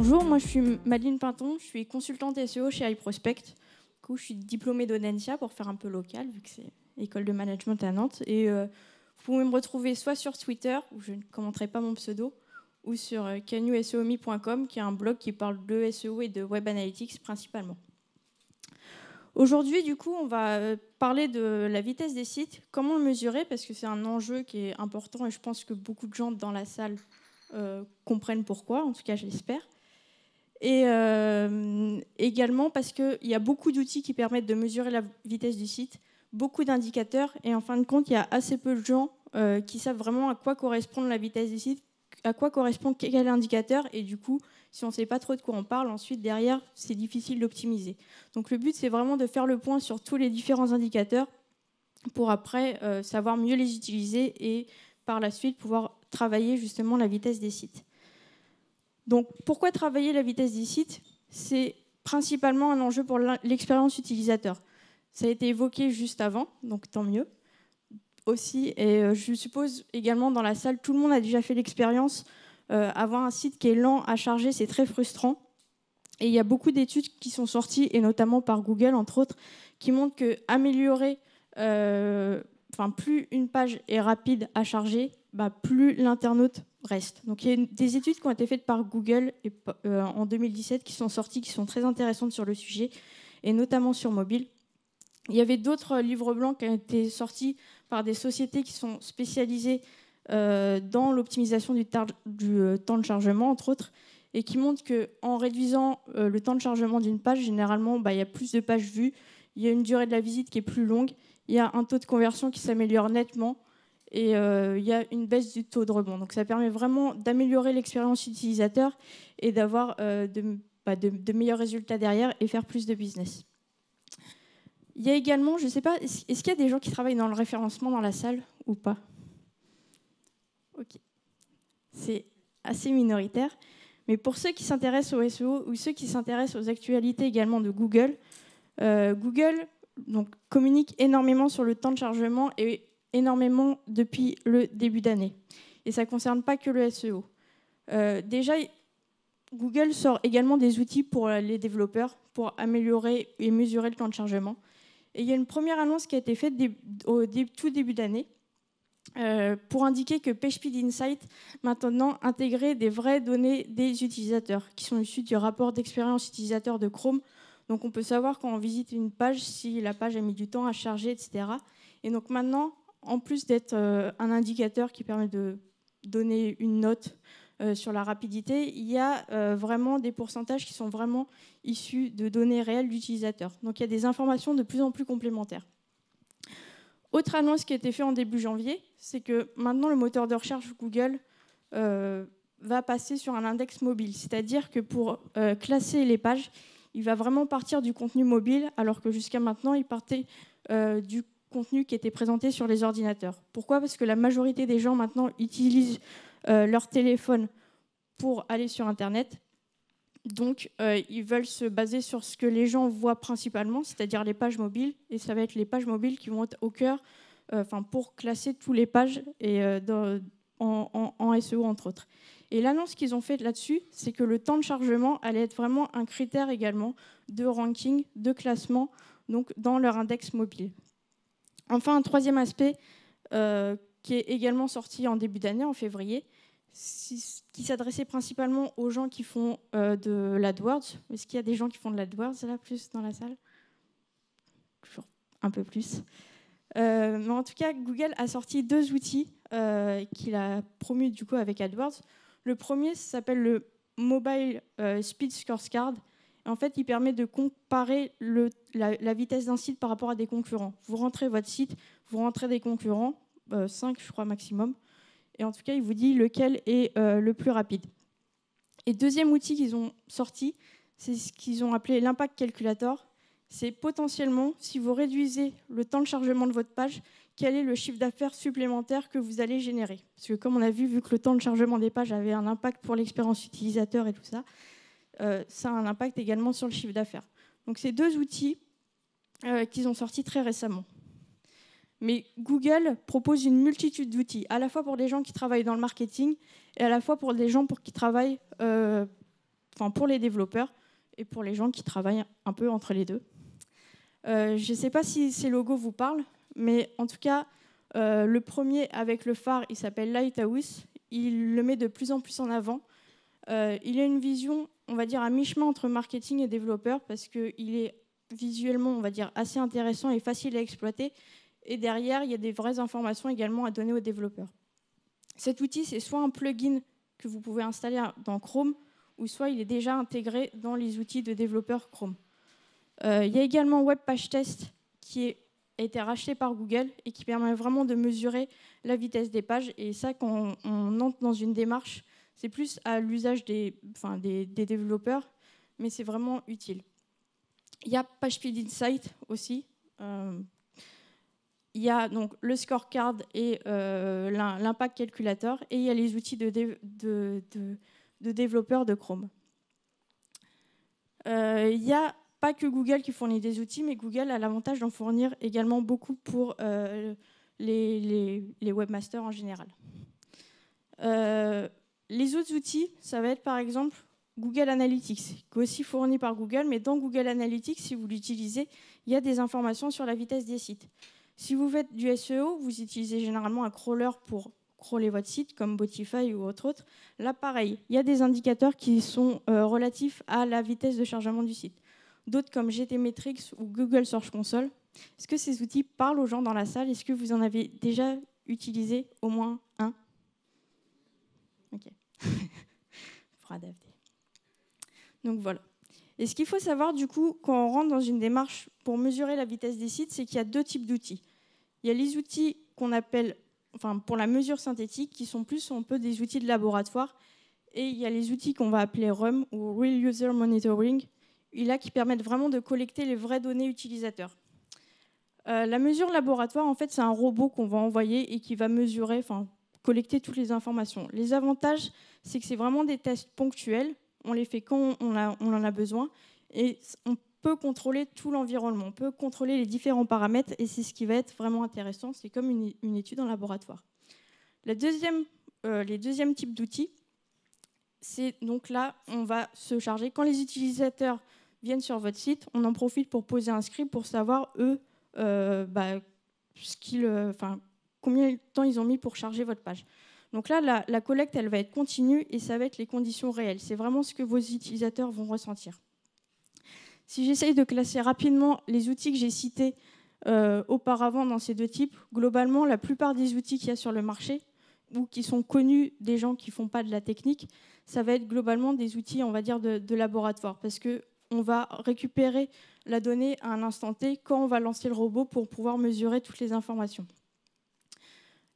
Bonjour, moi je suis Madeleine Pinton, je suis consultante SEO chez iProspect. Du coup, je suis diplômée d'Audencia pour faire un peu local, vu que c'est l'école de management à Nantes. Et vous pouvez me retrouver soit sur Twitter, où je ne commenterai pas mon pseudo, ou sur canyouseomi.com, qui est un blog qui parle de SEO et de Web Analytics principalement. Aujourd'hui, du coup, on va parler de la vitesse des sites, comment le mesurer, parce que c'est un enjeu qui est important et je pense que beaucoup de gens dans la salle comprennent pourquoi, en tout cas je l'espère. Et également parce qu'il y a beaucoup d'outils qui permettent de mesurer la vitesse du site, beaucoup d'indicateurs, et en fin de compte, il y a assez peu de gens qui savent vraiment à quoi correspond la vitesse du site, à quoi correspond quel indicateur, et du coup, si on ne sait pas trop de quoi on parle, ensuite, derrière, c'est difficile d'optimiser. Donc le but, c'est vraiment de faire le point sur tous les différents indicateurs pour après savoir mieux les utiliser et par la suite pouvoir travailler justement la vitesse des sites. Donc, pourquoi travailler la vitesse des sites? C'est principalement un enjeu pour l'expérience utilisateur. Ça a été évoqué juste avant, donc tant mieux. Aussi, et je suppose également dans la salle, tout le monde a déjà fait l'expérience. Avoir un site qui est lent à charger, c'est très frustrant. Et il y a beaucoup d'études qui sont sorties, et notamment par Google, entre autres, qui montrent qu'améliorer, plus une page est rapide à charger, plus l'internaute reste. Donc il y a des études qui ont été faites par Google en 2017 qui sont sorties, qui sont très intéressantes sur le sujet, et notamment sur mobile. Il y avait d'autres livres blancs qui ont été sortis par des sociétés qui sont spécialisées dans l'optimisation du temps de chargement, entre autres, et qui montrent qu'en réduisant le temps de chargement d'une page, généralement, il y a plus de pages vues, il y a une durée de la visite qui est plus longue, il y a un taux de conversion qui s'améliore nettement, et il y a une baisse du taux de rebond. Donc ça permet vraiment d'améliorer l'expérience utilisateur et d'avoir de meilleurs résultats derrière et faire plus de business. Il y a également, je ne sais pas, est-ce qu'il y a des gens qui travaillent dans le référencement dans la salle ou pas? Ok. C'est assez minoritaire. Mais pour ceux qui s'intéressent au SEO ou ceux qui s'intéressent aux actualités également de Google, Google communique énormément sur le temps de chargement et énormément depuis le début d'année. Et ça ne concerne pas que le SEO. Déjà, Google sort également des outils pour les développeurs pour améliorer et mesurer le temps de chargement. Et il y a une première annonce qui a été faite au tout début d'année pour indiquer que PageSpeed Insight maintenant intégrait des vraies données des utilisateurs qui sont issues du rapport d'expérience utilisateur de Chrome. Donc on peut savoir quand on visite une page si la page a mis du temps à charger, etc. Et donc maintenant, en plus d'être un indicateur qui permet de donner une note sur la rapidité, il y a vraiment des pourcentages qui sont vraiment issus de données réelles d'utilisateurs. Donc il y a des informations de plus en plus complémentaires. Autre annonce qui a été faite en début janvier, c'est que maintenant le moteur de recherche Google va passer sur un index mobile. C'est-à-dire que pour classer les pages, il va vraiment partir du contenu mobile, alors que jusqu'à maintenant, il partait du contenu qui était présenté sur les ordinateurs. Pourquoi? Parce que la majorité des gens maintenant utilisent leur téléphone pour aller sur Internet. Donc, ils veulent se baser sur ce que les gens voient principalement, c'est-à-dire les pages mobiles. Et ça va être les pages mobiles qui vont être au cœur pour classer toutes les pages et, en SEO, entre autres. Et l'annonce qu'ils ont faite là-dessus, c'est que le temps de chargement allait être vraiment un critère également de ranking, de classement, donc dans leur index mobile. Enfin, un troisième aspect qui est également sorti en début d'année, en février, qui s'adressait principalement aux gens qui font de l'AdWords. Est-ce qu'il y a des gens qui font de l'AdWords là, plus dans la salle? Toujours un peu plus. Mais en tout cas, Google a sorti 2 outils qu'il a promus du coup avec AdWords. Le premier s'appelle le Mobile Speed Scorecard. En fait, il permet de comparer la vitesse d'un site par rapport à des concurrents. Vous rentrez votre site, vous rentrez des concurrents, 5 je crois maximum, et en tout cas, il vous dit lequel est le plus rapide. Et deuxième outil qu'ils ont sorti, c'est ce qu'ils ont appelé l'Impact Calculator. C'est potentiellement, si vous réduisez le temps de chargement de votre page, quel est le chiffre d'affaires supplémentaire que vous allez générer. Parce que comme on a vu que le temps de chargement des pages avait un impact pour l'expérience utilisateur et tout ça, ça a un impact également sur le chiffre d'affaires. Donc c'est 2 outils qu'ils ont sortis très récemment. Mais Google propose une multitude d'outils, à la fois pour des gens qui travaillent dans le marketing et à la fois pour des gens qui travaillent pour les développeurs et pour les gens qui travaillent un peu entre les deux. Je ne sais pas si ces logos vous parlent, mais en tout cas, le premier avec le phare, il s'appelle Lighthouse. Il le met de plus en plus en avant. Il a une vision, on va dire, à mi-chemin entre marketing et développeur, parce qu'il est visuellement, on va dire, assez intéressant et facile à exploiter. Et derrière, il y a des vraies informations également à donner aux développeurs. Cet outil, c'est soit un plugin que vous pouvez installer dans Chrome, ou soit il est déjà intégré dans les outils de développeurs Chrome. Il y a également Web Page Test qui a été racheté par Google et qui permet vraiment de mesurer la vitesse des pages. Et ça, quand on entre dans une démarche, c'est plus à l'usage des développeurs, mais c'est vraiment utile. Il y a PageSpeed Insight aussi. Il y a donc le scorecard et l'impact calculator, et il y a les outils de développeurs de Chrome. Il n'y a pas que Google qui fournit des outils, mais Google a l'avantage d'en fournir également beaucoup pour les webmasters en général. Les autres outils, ça va être par exemple Google Analytics, qui est aussi fourni par Google, mais dans Google Analytics, si vous l'utilisez, il y a des informations sur la vitesse des sites. Si vous faites du SEO, vous utilisez généralement un crawler pour crawler votre site, comme Botify ou autre. Là, pareil, il y a des indicateurs qui sont relatifs à la vitesse de chargement du site. D'autres comme GTmetrix ou Google Search Console. Est-ce que ces outils parlent aux gens dans la salle? Est-ce que vous en avez déjà utilisé au moins un? Ok. Pour adapter. Donc voilà. Et ce qu'il faut savoir, du coup, quand on rentre dans une démarche pour mesurer la vitesse des sites, c'est qu'il y a deux types d'outils. Il y a les outils qu'on appelle, pour la mesure synthétique, qui sont plus un peu des outils de laboratoire. Et il y a les outils qu'on va appeler RUM, ou Real User Monitoring, et là, qui permettent vraiment de collecter les vraies données utilisateurs. La mesure laboratoire, en fait, c'est un robot qu'on va envoyer et qui va mesurer, collecter toutes les informations. Les avantages, c'est que c'est vraiment des tests ponctuels. On les fait quand on en a besoin. Et on peut contrôler tout l'environnement. On peut contrôler les différents paramètres. Et c'est ce qui va être vraiment intéressant. C'est comme une étude en laboratoire. Les deuxièmes types d'outils, c'est donc là, on va se charger. Quand les utilisateurs viennent sur votre site, on en profite pour poser un script pour savoir, eux, combien de temps ils ont mis pour charger votre page. Donc là, la collecte, elle va être continue et ça va être les conditions réelles. C'est vraiment ce que vos utilisateurs vont ressentir. Si j'essaye de classer rapidement les outils que j'ai cités auparavant dans ces deux types, globalement, la plupart des outils qu'il y a sur le marché ou qui sont connus des gens qui ne font pas de la technique, ça va être globalement des outils, on va dire, de laboratoire, parce qu'on va récupérer la donnée à un instant T quand on va lancer le robot pour pouvoir mesurer toutes les informations.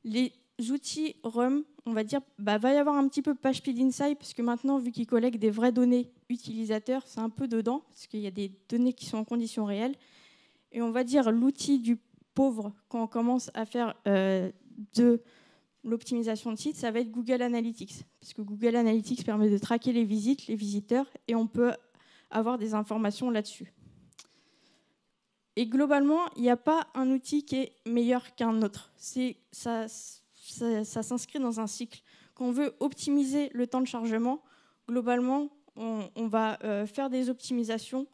Les outils RUM, on va dire, va y avoir un petit peu PageSpeed Insight, parce que maintenant, vu qu'ils collectent des vraies données utilisateurs, c'est un peu dedans, parce qu'il y a des données qui sont en conditions réelles. Et on va dire l'outil du pauvre, quand on commence à faire de l'optimisation de site, ça va être Google Analytics, parce que Google Analytics permet de traquer les visites, les visiteurs, et on peut avoir des informations là-dessus. Et globalement, il n'y a pas un outil qui est meilleur qu'un autre. Ça s'inscrit dans un cycle. Quand on veut optimiser le temps de chargement, globalement, on va faire des optimisations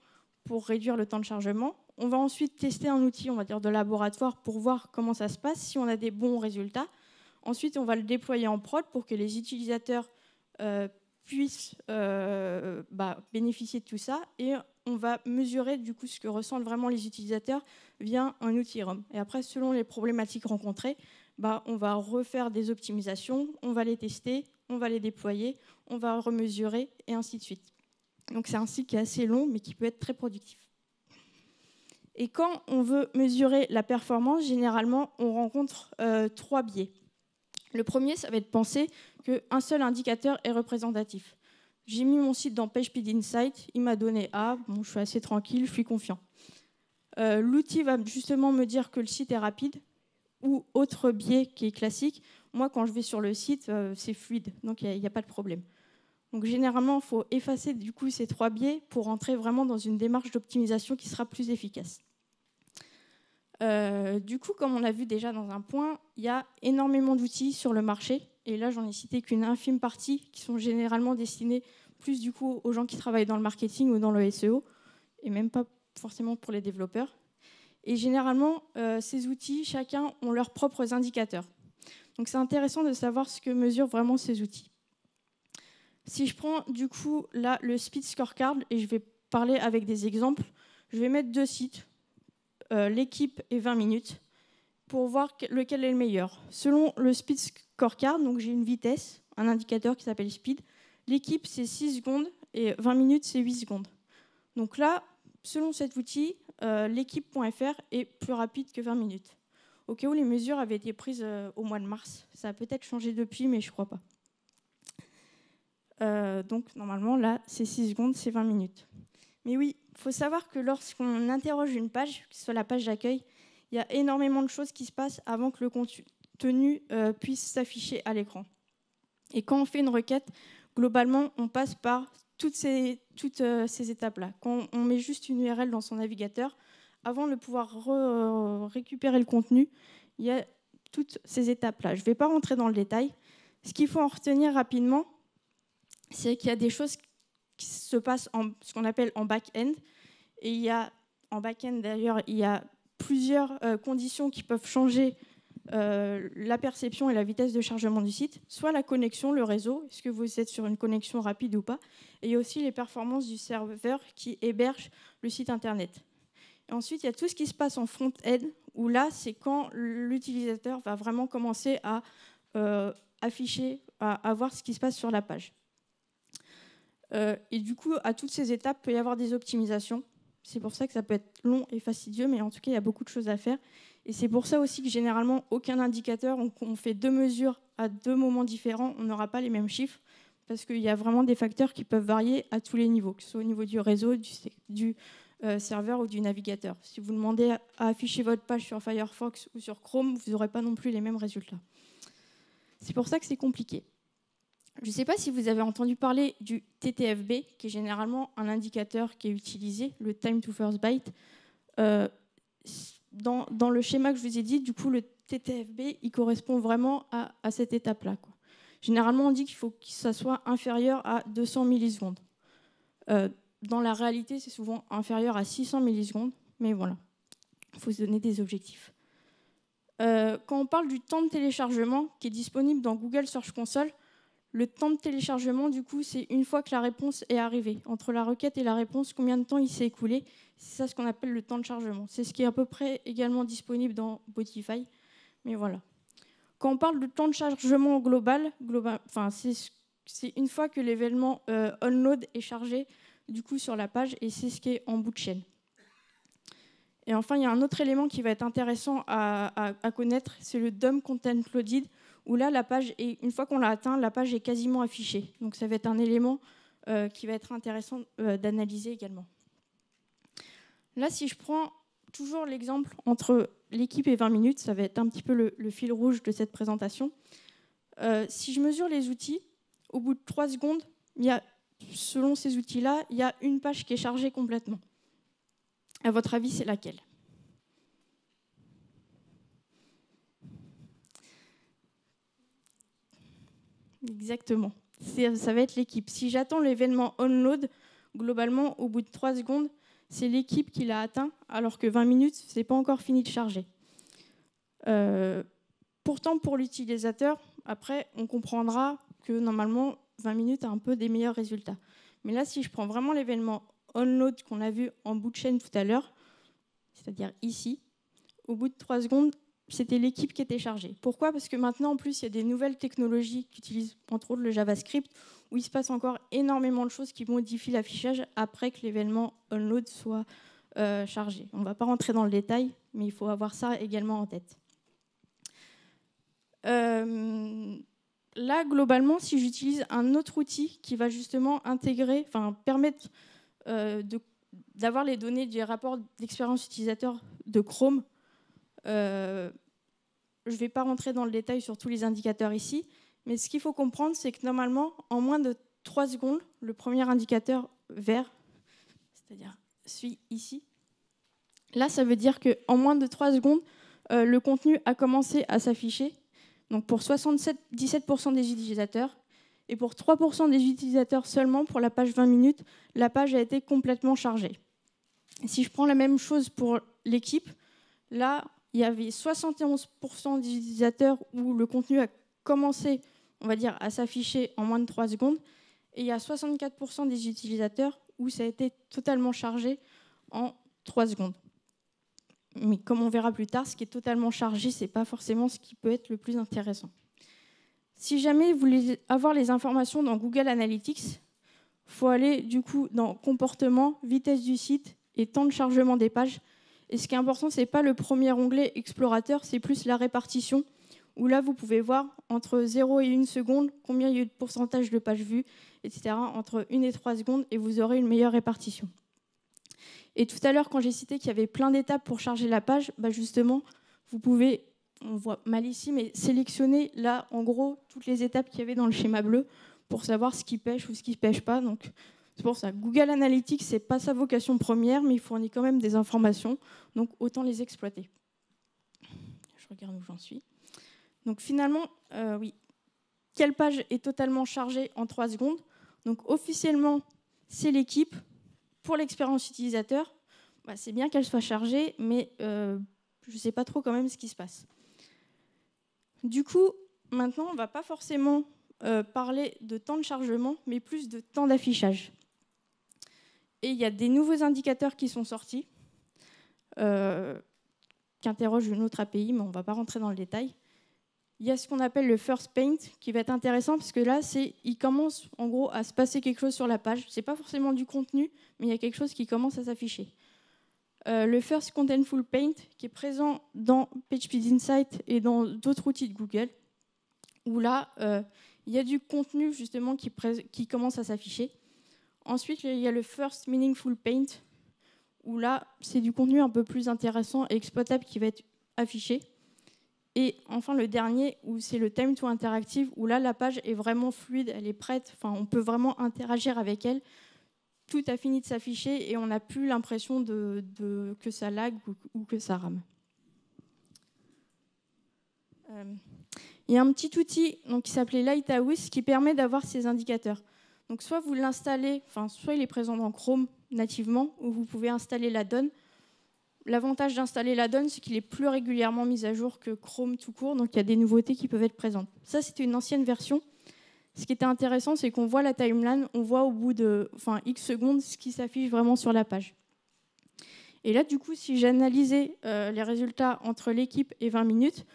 pour réduire le temps de chargement. On va ensuite tester un outil, on va dire, de laboratoire pour voir comment ça se passe, si on a des bons résultats. Ensuite, on va le déployer en prod pour que les utilisateurs puissent bénéficier de tout ça. Et on va mesurer du coup ce que ressentent vraiment les utilisateurs via un outil RUM. Et après, selon les problématiques rencontrées, on va refaire des optimisations, on va les tester, on va les déployer, on va remesurer et ainsi de suite. Donc c'est un cycle qui est assez long, mais qui peut être très productif. Et quand on veut mesurer la performance, généralement, on rencontre 3 biais. Le premier, ça va être de penser qu'un seul indicateur est représentatif. J'ai mis mon site dans PageSpeed Insight, il m'a donné A, bon, je suis assez tranquille, je suis confiant. L'outil va justement me dire que le site est rapide, ou autre biais qui est classique, moi quand je vais sur le site, c'est fluide, donc il n'y a pas de problème. Donc généralement, il faut effacer du coup ces 3 biais pour rentrer vraiment dans une démarche d'optimisation qui sera plus efficace. Du coup, comme on l'a vu déjà dans un point, il y a énormément d'outils sur le marché et là j'en ai cité qu'une infime partie, qui sont généralement destinés plus du coup aux gens qui travaillent dans le marketing ou dans le SEO, et même pas forcément pour les développeurs. Et généralement, ces outils, chacun ont leurs propres indicateurs. Donc c'est intéressant de savoir ce que mesurent vraiment ces outils. Si je prends du coup là le Speed Scorecard, et je vais parler avec des exemples, je vais mettre 2 sites, l'équipe et 20 minutes, pour voir lequel est le meilleur. Selon le Speed Scorecard, donc j'ai une vitesse, un indicateur qui s'appelle Speed. L'équipe, c'est 6 secondes et 20 minutes, c'est 8 secondes. Donc là, selon cet outil, l'équipe.fr est plus rapide que 20 minutes. Au cas où les mesures avaient été prises au mois de mars. Ça a peut-être changé depuis, mais je ne crois pas. Donc normalement, là, c'est 6 secondes, c'est 20 minutes. Mais oui, il faut savoir que lorsqu'on interroge une page, que ce soit la page d'accueil, il y a énormément de choses qui se passent avant que le contenu puisse s'afficher à l'écran. Et quand on fait une requête, globalement, on passe par toutes ces étapes-là. Quand on met juste une URL dans son navigateur, avant de pouvoir récupérer le contenu, il y a toutes ces étapes-là. Je ne vais pas rentrer dans le détail. Ce qu'il faut en retenir rapidement, c'est qu'il y a des choses qui se passent en ce qu'on appelle en back-end. Et il y a, en back-end d'ailleurs, il y a plusieurs conditions qui peuvent changer la perception et la vitesse de chargement du site, soit la connexion, le réseau, est-ce que vous êtes sur une connexion rapide ou pas, et il y a aussi les performances du serveur qui héberge le site internet. Et ensuite, il y a tout ce qui se passe en front-end, où là, c'est quand l'utilisateur va vraiment commencer à afficher, à voir ce qui se passe sur la page. Et du coup, à toutes ces étapes, il peut y avoir des optimisations. C'est pour ça que ça peut être long et fastidieux, mais en tout cas, il y a beaucoup de choses à faire. Et c'est pour ça aussi que généralement, aucun indicateur, on fait 2 mesures à 2 moments différents, on n'aura pas les mêmes chiffres, parce qu'il y a vraiment des facteurs qui peuvent varier à tous les niveaux, que ce soit au niveau du réseau, du serveur ou du navigateur. Si vous demandez à afficher votre page sur Firefox ou sur Chrome, vous n'aurez pas non plus les mêmes résultats. C'est pour ça que c'est compliqué. Je ne sais pas si vous avez entendu parler du TTFB, qui est généralement un indicateur qui est utilisé, le Time to First Byte. Dans le schéma que je vous ai dit, du coup, le TTFB, il correspond vraiment à cette étape-là. Généralement, on dit qu'il faut que ça soit inférieur à 200 millisecondes. Dans la réalité, c'est souvent inférieur à 600 millisecondes, mais voilà, il faut se donner des objectifs. Quand on parle du temps de téléchargement qui est disponible dans Google Search Console, le temps de téléchargement, du coup, c'est une fois que la réponse est arrivée. Entre la requête et la réponse, combien de temps il s'est écoulé? C'est ça ce qu'on appelle le temps de chargement. C'est ce qui est à peu près également disponible dans Botify. Mais voilà. Quand on parle de temps de chargement global c'est une fois que l'événement onload est chargé du coup, sur la page, et c'est ce qui est en bout de chaîne. Et enfin, il y a un autre élément qui va être intéressant à connaître, c'est le DOM Content Loaded, où là, la page une fois qu'on l'a atteint, la page est quasiment affichée. Donc ça va être un élément qui va être intéressant d'analyser également. Là, si je prends toujours l'exemple entre l'équipe et 20 minutes, ça va être un petit peu le fil rouge de cette présentation. Si je mesure les outils, au bout de 3 secondes, selon ces outils-là, il y a une page qui est chargée complètement. À votre avis, c'est laquelle ? Exactement. Ça va être l'équipe. Si j'attends l'événement onload, globalement, au bout de 3 secondes, c'est l'équipe qui l'a atteint, alors que 20 minutes, ce n'est pas encore fini de charger. Pourtant, pour l'utilisateur, après, on comprendra que normalement, 20 minutes a un peu des meilleurs résultats. Mais là, si je prends vraiment l'événement onload qu'on a vu en bout de chaîne tout à l'heure, c'est-à-dire ici, au bout de 3 secondes, c'était l'équipe qui était chargée. Pourquoi ? Parce que maintenant, en plus, il y a des nouvelles technologies qui utilisent entre autres le JavaScript, où il se passe encore énormément de choses qui modifient l'affichage après que l'événement onload soit chargé. On ne va pas rentrer dans le détail, mais il faut avoir ça également en tête. Là, globalement, si j'utilise un autre outil qui va justement permettre d'avoir les données du rapport d'expérience utilisateur de Chrome, je ne vais pas rentrer dans le détail sur tous les indicateurs ici, mais ce qu'il faut comprendre, c'est que normalement, en moins de 3 secondes, le premier indicateur vert, c'est-à-dire celui ici, là, ça veut dire qu'en moins de 3 secondes, le contenu a commencé à s'afficher. donc pour 17% des utilisateurs, et pour 3% des utilisateurs seulement, pour la page 20 minutes, la page a été complètement chargée. Et si je prends la même chose pour l'équipe, là, il y avait 71% des utilisateurs où le contenu a commencé, on va dire, à s'afficher en moins de 3 secondes, et il y a 64% des utilisateurs où ça a été totalement chargé en 3 secondes. Mais comme on verra plus tard, ce qui est totalement chargé, ce n'est pas forcément ce qui peut être le plus intéressant. Si jamais vous voulez avoir les informations dans Google Analytics, il faut aller du coup dans comportement, vitesse du site et temps de chargement des pages. Et ce qui est important, ce n'est pas le premier onglet explorateur, c'est plus la répartition, où là, vous pouvez voir entre 0 et 1 seconde combien il y a eu de pourcentage de pages vues, etc. Entre 1 et 3 secondes, et vous aurez une meilleure répartition. Et tout à l'heure, quand j'ai cité qu'il y avait plein d'étapes pour charger la page, bah justement, vous pouvez, on voit mal ici, mais sélectionner là, en gros, toutes les étapes qu'il y avait dans le schéma bleu pour savoir ce qui pêche ou ce qui ne pêche pas. Donc, c'est pour ça. Google Analytics, ce n'est pas sa vocation première, mais il fournit quand même des informations, donc autant les exploiter. Je regarde où j'en suis. Donc finalement, oui, quelle page est totalement chargée en 3 secondes? Donc officiellement, c'est l'équipe. Pour l'expérience utilisateur, bah, c'est bien qu'elle soit chargée, mais je ne sais pas trop quand même ce qui se passe. Du coup, maintenant, on ne va pas forcément parler de temps de chargement, mais plus de temps d'affichage. Et il y a des nouveaux indicateurs qui sont sortis, qui interrogent une autre API, mais on ne va pas rentrer dans le détail. Il y a ce qu'on appelle le first paint, qui va être intéressant, parce que là, il commence en gros à se passer quelque chose sur la page. Ce n'est pas forcément du contenu, mais il y a quelque chose qui commence à s'afficher. Le first contentful paint, qui est présent dans PageSpeed Insight et dans d'autres outils de Google, où là, il y a du contenu justement qui commence à s'afficher. Ensuite, il y a le first meaningful paint, où là, c'est du contenu un peu plus intéressant et exploitable qui va être affiché. Et enfin, le dernier, où c'est le time to interactive, où là, la page est vraiment fluide, elle est prête, enfin, on peut vraiment interagir avec elle. Tout a fini de s'afficher et on n'a plus l'impression que ça lag ou que ça rame. Il y a un petit outil donc, qui s'appelait Lighthouse qui permet d'avoir ces indicateurs. Donc, soit vous l'installez, enfin, soit il est présent dans Chrome nativement, ou vous pouvez installer l'add-on. L'avantage d'installer l'add-on, c'est qu'il est plus régulièrement mis à jour que Chrome tout court, donc il y a des nouveautés qui peuvent être présentes. Ça, c'était une ancienne version. Ce qui était intéressant, c'est qu'on voit la timeline, on voit au bout de X secondes ce qui s'affiche vraiment sur la page. Et là, du coup, si j'analysais les résultats entre l'équipe et 20 minutes,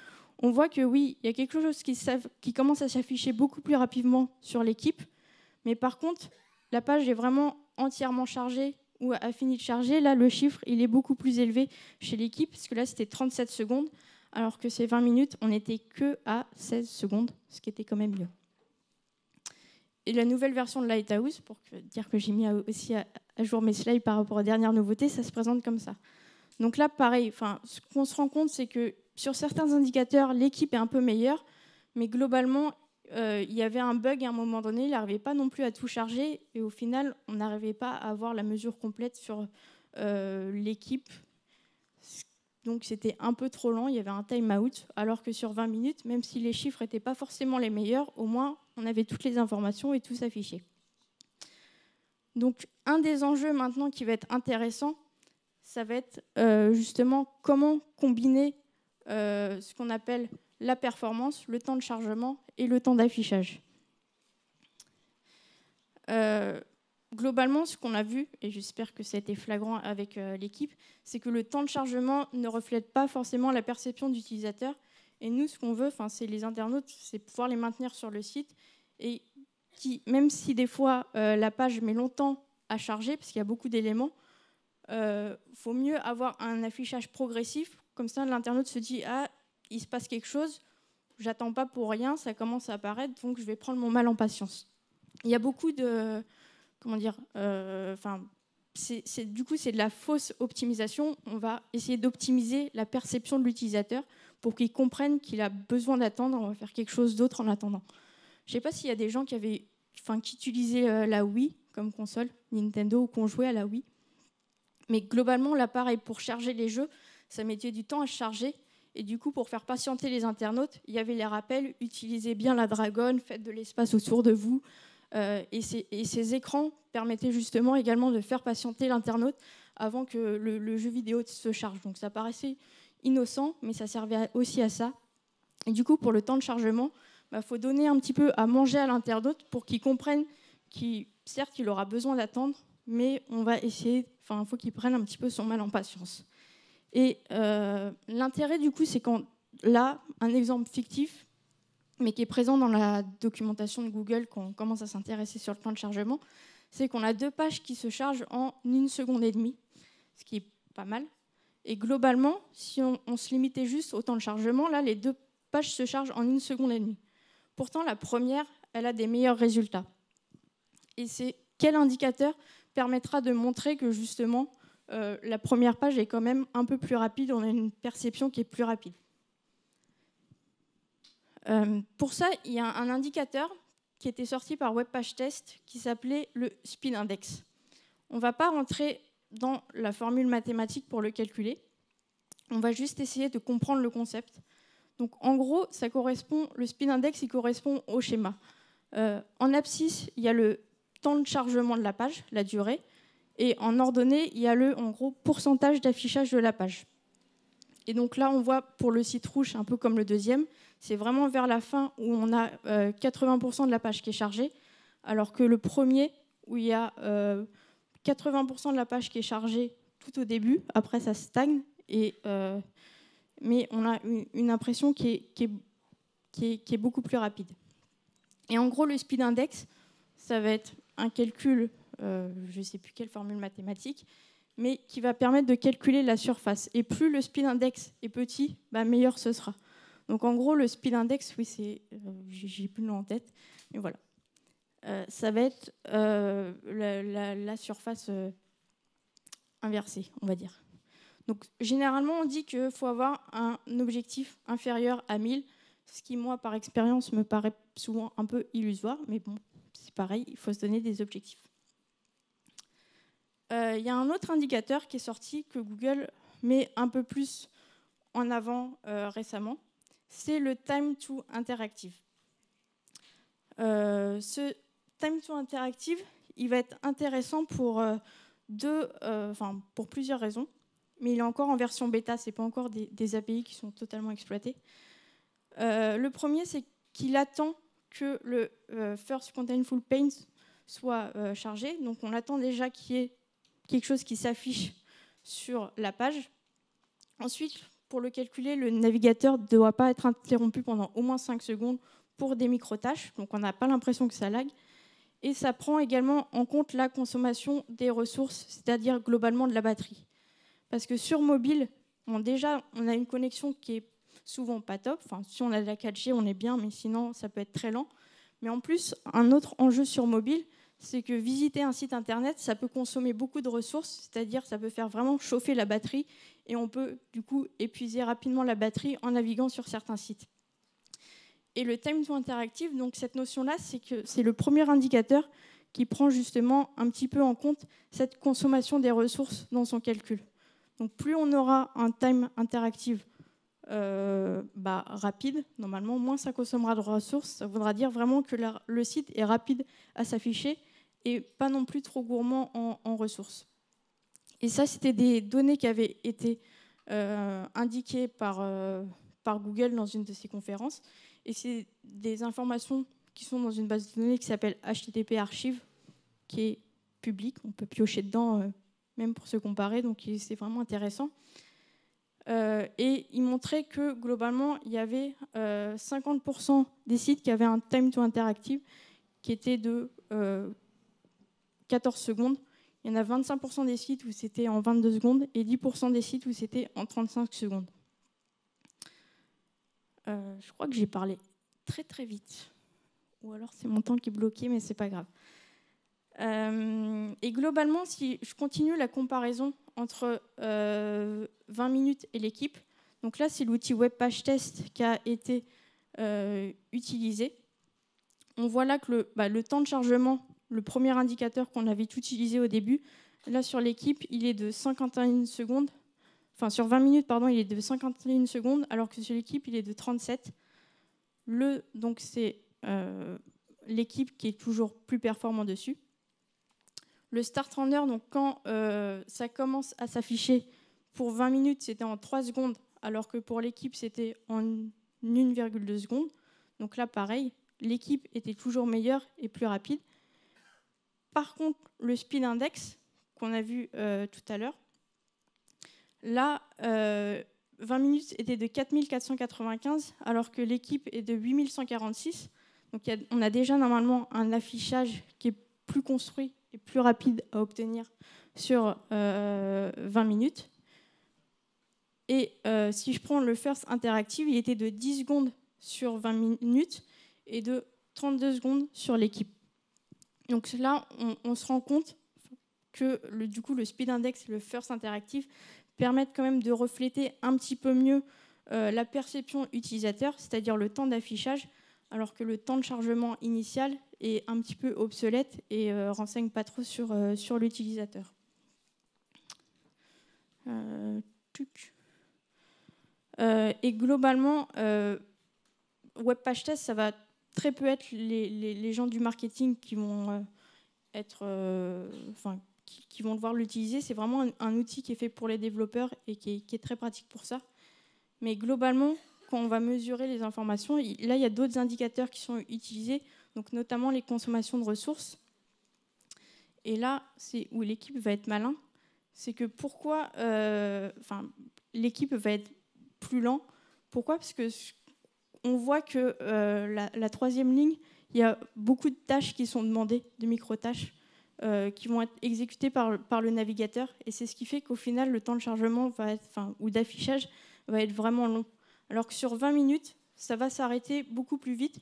on voit que oui, il y a quelque chose qui commence à s'afficher beaucoup plus rapidement sur l'équipe, mais par contre, la page est vraiment entièrement chargée ou a fini de charger. Là, le chiffre, il est beaucoup plus élevé chez l'équipe, parce que là, c'était 37 secondes, alors que ces 20 minutes, on n'était que à 16 secondes, ce qui était quand même mieux. Et la nouvelle version de Lighthouse, pour dire que j'ai mis aussi à jour mes slides par rapport aux dernières nouveautés, ça se présente comme ça. Donc là, pareil, ce qu'on se rend compte, c'est que sur certains indicateurs, l'équipe est un peu meilleure, mais globalement, il y avait un bug à un moment donné, il n'arrivait pas non plus à tout charger, et au final, on n'arrivait pas à avoir la mesure complète sur l'équipe. Donc c'était un peu trop lent, il y avait un time-out, alors que sur 20 minutes, même si les chiffres n'étaient pas forcément les meilleurs, au moins on avait toutes les informations et tout s'affichait. Donc un des enjeux maintenant qui va être intéressant, ça va être justement comment combiner ce qu'on appelle la performance, le temps de chargement et le temps d'affichage. Globalement, ce qu'on a vu, et j'espère que ça a été flagrant avec l'équipe, c'est que le temps de chargement ne reflète pas forcément la perception d'utilisateur. Et nous, ce qu'on veut, c'est les internautes, c'est pouvoir les maintenir sur le site. Et même si des fois la page met longtemps à charger, parce qu'il y a beaucoup d'éléments, faut mieux avoir un affichage progressif. Comme ça, l'internaute se dit « Ah, il se passe quelque chose, j'attends pas pour rien, ça commence à apparaître, donc je vais prendre mon mal en patience. » Il y a beaucoup de... Comment dire, du coup, c'est de la fausse optimisation. On va essayer d'optimiser la perception de l'utilisateur pour qu'il comprenne qu'il a besoin d'attendre. On va faire quelque chose d'autre en attendant. Je ne sais pas s'il y a des gens qui utilisaient la Wii comme console, Nintendo, ou qui ont joué à la Wii. Mais globalement, l'appareil pour charger les jeux, ça mettait du temps à charger. Et du coup, pour faire patienter les internautes, il y avait les rappels, utilisez bien la dragonne, faites de l'espace autour de vous. Et ces écrans permettaient justement également de faire patienter l'internaute avant que le jeu vidéo se charge. Donc ça paraissait innocent, mais ça servait aussi à ça. Et du coup, pour le temps de chargement, faut donner un petit peu à manger à l'internaute pour qu'il comprenne qu'il, certes, il aura besoin d'attendre, mais on va essayer, il faut qu'il prenne un petit peu son mal en patience. Et l'intérêt, du coup, c'est quand, là, un exemple fictif, mais qui est présent dans la documentation de Google quand on commence à s'intéresser sur le temps de chargement, c'est qu'on a 2 pages qui se chargent en 1 seconde et demie, ce qui est pas mal. Et globalement, si on se limitait juste au temps de chargement, là, les 2 pages se chargent en 1 seconde et demie. Pourtant, la première, elle a des meilleurs résultats. Et c'est quel indicateur permettra de montrer que justement, la première page est quand même un peu plus rapide, on a une perception qui est plus rapide. Pour ça, il y a un indicateur qui était sorti par WebPageTest qui s'appelait le speed index. On ne va pas rentrer dans la formule mathématique pour le calculer, on va juste essayer de comprendre le concept. Donc en gros, le speed index il correspond au schéma. En abscisse, il y a le temps de chargement de la page, la durée, et en ordonnée, il y a le en gros, pourcentage d'affichage de la page. Et donc là, on voit pour le site rouge, un peu comme le deuxième, c'est vraiment vers la fin où on a 80% de la page qui est chargée, alors que le premier, où il y a 80% de la page qui est chargée tout au début, après ça stagne, mais on a une impression qui est beaucoup plus rapide. Et en gros, le speed index, ça va être un calcul, je ne sais plus quelle formule mathématique, mais qui va permettre de calculer la surface. Et plus le speed index est petit, meilleur ce sera. Donc en gros, le speed index, oui, j'ai plus le nom en tête, mais voilà. Ça va être la surface inversée, on va dire. Donc généralement, on dit qu'il faut avoir un objectif inférieur à 1000, ce qui, moi, par expérience, me paraît souvent un peu illusoire, mais bon, c'est pareil, il faut se donner des objectifs. Il y a un autre indicateur qui est sorti que Google met un peu plus en avant récemment, c'est le Time to Interactive. Ce Time to Interactive, il va être intéressant pour plusieurs raisons, mais il est encore en version bêta, ce n'est pas encore des API qui sont totalement exploités. Le premier, c'est qu'il attend que le First Contentful Paint soit chargé, donc on attend déjà qu'il y ait quelque chose qui s'affiche sur la page. Ensuite, pour le calculer, le navigateur ne doit pas être interrompu pendant au moins 5 secondes pour des micro-tâches, donc on n'a pas l'impression que ça lag. Et ça prend également en compte la consommation des ressources, c'est-à-dire globalement de la batterie. Parce que sur mobile, déjà, on a une connexion qui est souvent pas top. Enfin, si on a de la 4G, on est bien, mais sinon, ça peut être très lent. Mais en plus, un autre enjeu sur mobile, c'est que visiter un site internet, ça peut consommer beaucoup de ressources, c'est-à-dire ça peut faire vraiment chauffer la batterie et on peut du coup épuiser rapidement la batterie en naviguant sur certains sites. Et le Time to Interactive, donc cette notion-là, c'est que c'est le premier indicateur qui prend justement un petit peu en compte cette consommation des ressources dans son calcul. Donc plus on aura un time interactive rapide, normalement, moins ça consommera de ressources. Ça voudra dire vraiment que le site est rapide à s'afficher et pas non plus trop gourmand en ressources. Et ça, c'était des données qui avaient été indiquées par Google dans une de ses conférences. Et c'est des informations qui sont dans une base de données qui s'appelle HTTP Archive, qui est publique. On peut piocher dedans, même pour se comparer, donc c'est vraiment intéressant. Et il montrait que globalement, il y avait 50% des sites qui avaient un time to interactive qui était de 14 secondes. Il y en a 25% des sites où c'était en 22 secondes et 10% des sites où c'était en 35 secondes. Je crois que j'ai parlé très très vite. Ou alors c'est mon temps qui est bloqué, mais c'est pas grave. Et globalement, si je continue la comparaison entre 20 minutes et l'équipe, donc là c'est l'outil WebPageTest qui a été utilisé. On voit là que le temps de chargement, le premier indicateur qu'on avait utilisé au début, là sur l'équipe, il est de 51 secondes, sur 20 minutes, pardon, il est de 51 secondes, alors que sur l'équipe, il est de 37. Donc c'est l'équipe qui est toujours plus performant dessus. Le start render, donc quand ça commence à s'afficher pour 20 minutes, c'était en 3 secondes, alors que pour l'équipe, c'était en 1,2 secondes. Donc là, pareil, l'équipe était toujours meilleure et plus rapide. Par contre, le speed index, qu'on a vu tout à l'heure, là, 20 minutes était de 4495, alors que l'équipe est de 8146. Donc on a déjà normalement un affichage qui est plus construit et plus rapide à obtenir sur 20 minutes. Et si je prends le first interactive, il était de 10 secondes sur 20 minutes et de 32 secondes sur l'équipe. Donc là, on se rend compte que du coup, le speed index et le first interactive permettent quand même de refléter un petit peu mieux la perception utilisateur, c'est-à-dire le temps d'affichage, alors que le temps de chargement initial est un petit peu obsolète et renseigne pas trop sur l'utilisateur. Et globalement, web page test, ça va très peu être les gens du marketing qui vont qui vont devoir l'utiliser. C'est vraiment un outil qui est fait pour les développeurs et qui est très pratique pour ça. Mais globalement, quand on va mesurer les informations, là, il y a d'autres indicateurs qui sont utilisés, donc notamment les consommations de ressources. Et là, c'est où l'équipe va être malin. C'est que pourquoi l'équipe va être plus lent. Pourquoi ? Parce qu'on voit que la troisième ligne, il y a beaucoup de tâches qui sont demandées, de micro-tâches, qui vont être exécutées par le navigateur. Et c'est ce qui fait qu'au final, le temps de chargement ou d'affichage va être vraiment long. Alors que sur 20 minutes, ça va s'arrêter beaucoup plus vite.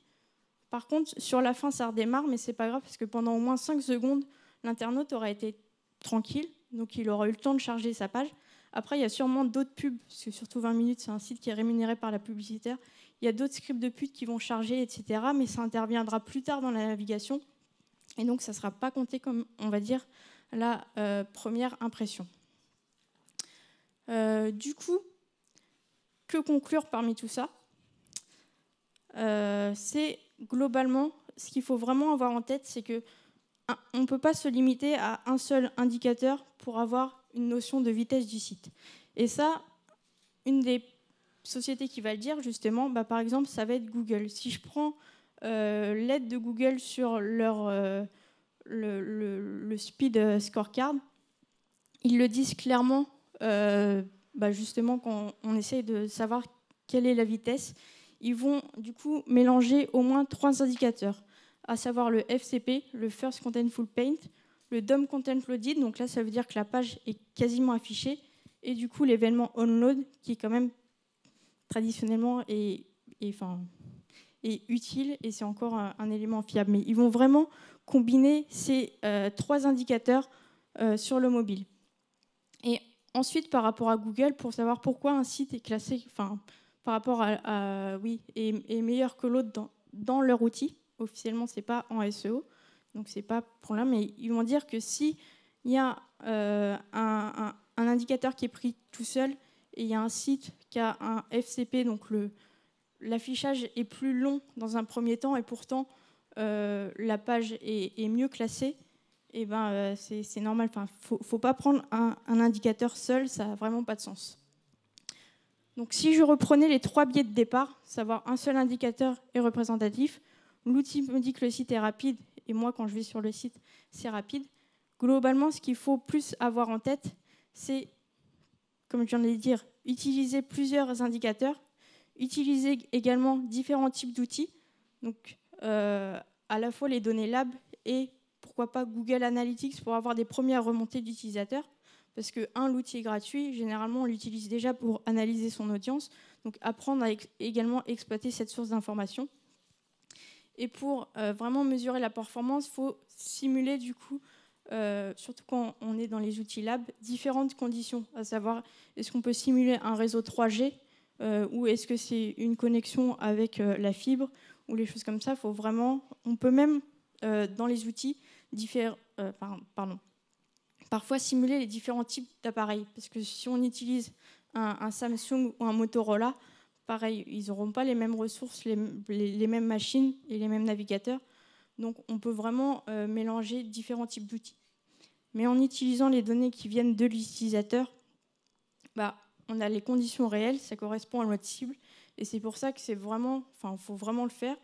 Par contre, sur la fin, ça redémarre, mais c'est pas grave, parce que pendant au moins 5 secondes, l'internaute aura été tranquille, donc il aura eu le temps de charger sa page. Après, il y a sûrement d'autres pubs, parce que surtout 20 minutes, c'est un site qui est rémunéré par la publicitaire. Il y a d'autres scripts de pub qui vont charger, etc. Mais ça interviendra plus tard dans la navigation. Et donc, ça ne sera pas compté comme, on va dire, la première impression. Du coup, que conclure parmi tout ça ? C'est globalement, ce qu'il faut vraiment avoir en tête, c'est qu'on ne peut pas se limiter à un seul indicateur pour avoir une notion de vitesse du site. Et ça, une des sociétés qui va le dire, justement, par exemple, ça va être Google. Si je prends l'aide de Google sur leur le speed scorecard, ils le disent clairement, justement, quand on essaye de savoir quelle est la vitesse, ils vont du coup mélanger au moins 3 indicateurs, à savoir le FCP, le First Contentful Paint, le DOM Content Loaded, donc là ça veut dire que la page est quasiment affichée, et du coup l'événement onload, qui est quand même traditionnellement est utile, et c'est encore un élément fiable. Mais ils vont vraiment combiner ces 3 indicateurs sur le mobile. Et ensuite, par rapport à Google, pour savoir pourquoi un site est classé, par rapport est meilleur que l'autre dans leur outil. Officiellement, c'est pas en SEO, donc c'est pas pour là, mais ils vont dire que si il y a un indicateur qui est pris tout seul et il y a un site qui a un FCP, donc l'affichage est plus long dans un premier temps et pourtant la page est mieux classée, et c'est normal. Faut pas prendre un indicateur seul, ça n'a vraiment pas de sens. Donc si je reprenais les 3 biais de départ, savoir un seul indicateur est représentatif, l'outil me dit que le site est rapide, et moi quand je vais sur le site, c'est rapide. Globalement, ce qu'il faut plus avoir en tête, c'est, comme je viens de le dire, utiliser plusieurs indicateurs, utiliser également différents types d'outils, donc à la fois les données lab et pourquoi pas Google Analytics pour avoir des premières remontées d'utilisateurs, parce que l'outil est gratuit, généralement on l'utilise déjà pour analyser son audience, donc apprendre à également exploiter cette source d'information. Et pour vraiment mesurer la performance, il faut simuler du coup, surtout quand on est dans les outils lab, différentes conditions, à savoir est-ce qu'on peut simuler un réseau 3G ou est-ce que c'est une connexion avec la fibre ou les choses comme ça. Faut vraiment, on peut même dans les outils parfois simuler les différents types d'appareils, parce que si on utilise un Samsung ou un Motorola, pareil, ils n'auront pas les mêmes ressources, les mêmes machines et les mêmes navigateurs. Donc on peut vraiment mélanger différents types d'outils. Mais en utilisant les données qui viennent de l'utilisateur, on a les conditions réelles, ça correspond à notre cible. Et c'est pour ça que il faut vraiment le faire.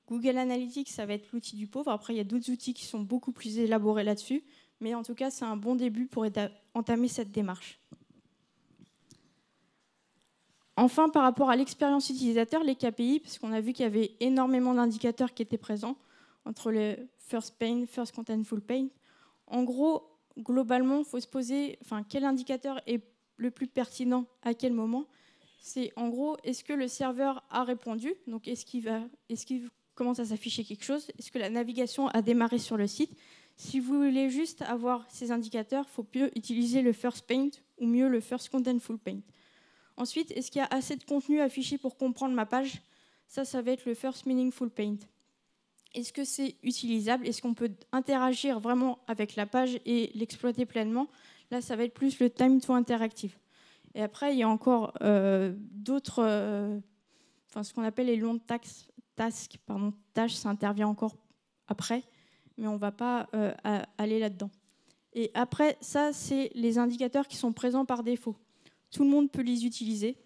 Google Analytics, ça va être l'outil du pauvre. Après, il y a d'autres outils qui sont beaucoup plus élaborés là-dessus. Mais en tout cas, c'est un bon début pour entamer cette démarche. Enfin, par rapport à l'expérience utilisateur, les KPI, parce qu'on a vu qu'il y avait énormément d'indicateurs qui étaient présents entre le First Paint, First Contentful Paint. En gros, globalement, il faut se poser quel indicateur est le plus pertinent à quel moment. C'est en gros, est-ce que le serveur a répondu? Donc, est-ce qu'il commence à s'afficher quelque chose? Est-ce que la navigation a démarré sur le site? Si vous voulez juste avoir ces indicateurs, il faut mieux utiliser le First Paint ou mieux le First Contentful Paint. Ensuite, est-ce qu'il y a assez de contenu affiché pour comprendre ma page? Ça va être le First Meaningful Paint. Est-ce que c'est utilisable? Est-ce qu'on peut interagir vraiment avec la page et l'exploiter pleinement? Là, ça va être plus le Time to Interactive. Et après, il y a encore d'autres, ce qu'on appelle les longs tâches, ça intervient encore après, mais on ne va pas aller là-dedans. Et après, ça, c'est les indicateurs qui sont présents par défaut. Tout le monde peut les utiliser.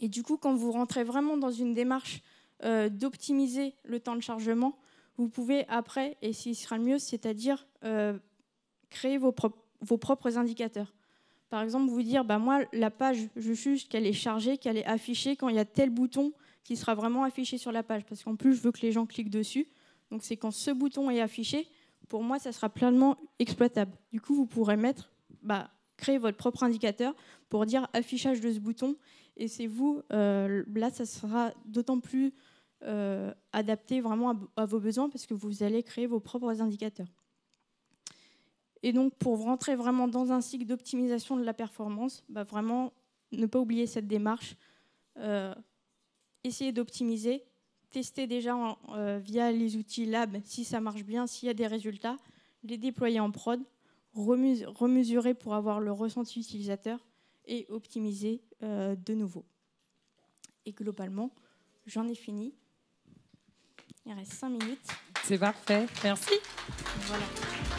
Et du coup, quand vous rentrez vraiment dans une démarche d'optimiser le temps de chargement, vous pouvez après, et ce sera le mieux, c'est-à-dire créer vos propres indicateurs. Par exemple, vous dire, moi, la page, je juge qu'elle est chargée, qu'elle est affichée quand il y a tel bouton qui sera vraiment affiché sur la page. Parce qu'en plus, je veux que les gens cliquent dessus. Donc, c'est quand ce bouton est affiché, pour moi, ça sera pleinement exploitable. Du coup, vous pourrez créer votre propre indicateur pour dire affichage de ce bouton. Et c'est vous, là, ça sera d'autant plus adapté vraiment à vos besoins parce que vous allez créer vos propres indicateurs. Et donc, pour rentrer vraiment dans un cycle d'optimisation de la performance, vraiment, ne pas oublier cette démarche. Essayer d'optimiser, tester déjà via les outils Lab si ça marche bien, s'il y a des résultats, les déployer en prod, remesurer pour avoir le ressenti utilisateur et optimiser de nouveau. Et globalement, j'en ai fini. Il reste 5 minutes. C'est parfait. Merci. Voilà.